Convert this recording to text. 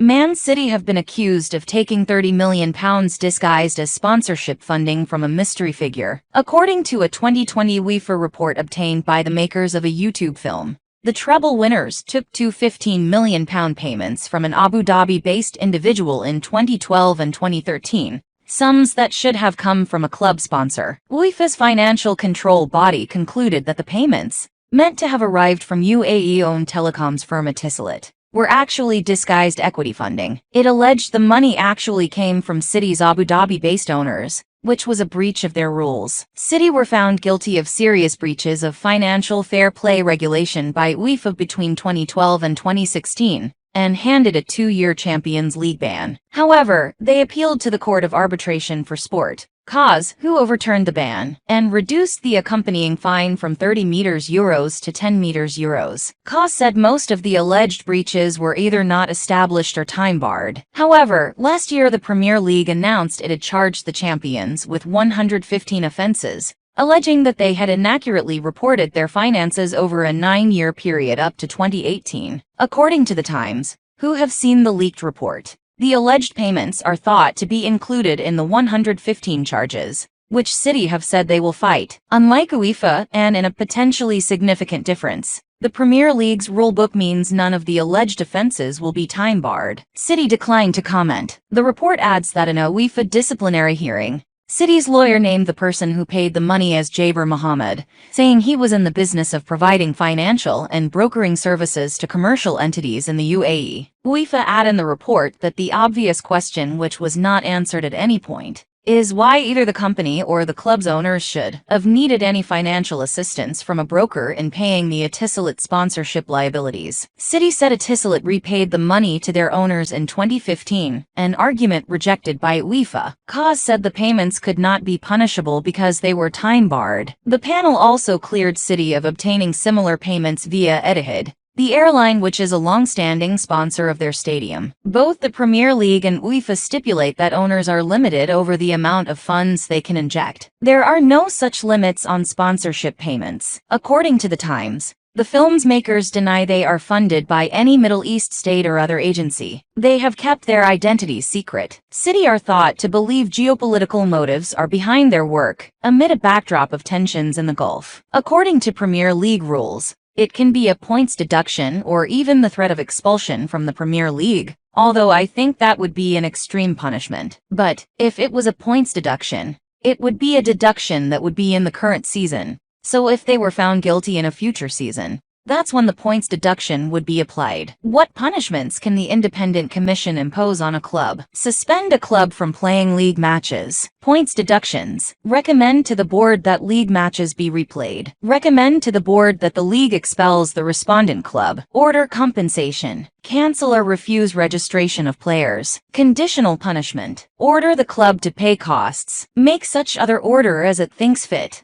Man City have been accused of taking £30 million disguised as sponsorship funding from a mystery figure, according to a 2020 UEFA report obtained by the makers of a YouTube film. The treble winners took two £15 million payments from an Abu Dhabi-based individual in 2012 and 2013, sums that should have come from a club sponsor. UEFA's financial control body concluded that the payments, meant to have arrived from UAE-owned telecoms firm Etisalat, were actually disguised equity funding. It alleged the money actually came from City's Abu Dhabi-based owners, which was a breach of their rules. City were found guilty of serious breaches of financial fair play regulation by UEFA between 2012 and 2016, and handed a 2-year Champions League ban. However, they appealed to the Court of Arbitration for Sport, CAS, who overturned the ban, and reduced the accompanying fine from €30 to €10. CAS said most of the alleged breaches were either not established or time-barred. However, last year the Premier League announced it had charged the champions with 115 offences, alleging that they had inaccurately reported their finances over a 9-year period up to 2018. According to The Times, who have seen the leaked report, the alleged payments are thought to be included in the 115 charges, which City have said they will fight. Unlike UEFA, and in a potentially significant difference, the Premier League's rulebook means none of the alleged offences will be time-barred. City declined to comment. The report adds that in a UEFA disciplinary hearing, City's lawyer named the person who paid the money as Jaber Mohammed, saying he was in the business of providing financial and brokering services to commercial entities in the UAE. UEFA add in the report that the obvious question, which was not answered at any point, is why either the company or the club's owners should have needed any financial assistance from a broker in paying the Etisalat sponsorship liabilities. City said Etisalat repaid the money to their owners in 2015, an argument rejected by UEFA. CAS said the payments could not be punishable because they were time-barred. The panel also cleared City of obtaining similar payments via Etihad, the airline which is a long-standing sponsor of their stadium. Both the Premier League and UEFA stipulate that owners are limited over the amount of funds they can inject. There are no such limits on sponsorship payments. According to The Times, the film's makers deny they are funded by any Middle East state or other agency. They have kept their identities secret. City are thought to believe geopolitical motives are behind their work, amid a backdrop of tensions in the Gulf. According to Premier League rules, it can be a points deduction or even the threat of expulsion from the Premier League, although I think that would be an extreme punishment. But if it was a points deduction, it would be a deduction that would be in the current season. So if they were found guilty in a future season, that's when the points deduction would be applied. What punishments can the Independent Commission impose on a club? Suspend a club from playing league matches. Points deductions. Recommend to the board that league matches be replayed. Recommend to the board that the league expels the respondent club. Order compensation. Cancel or refuse registration of players. Conditional punishment. Order the club to pay costs. Make such other order as it thinks fit.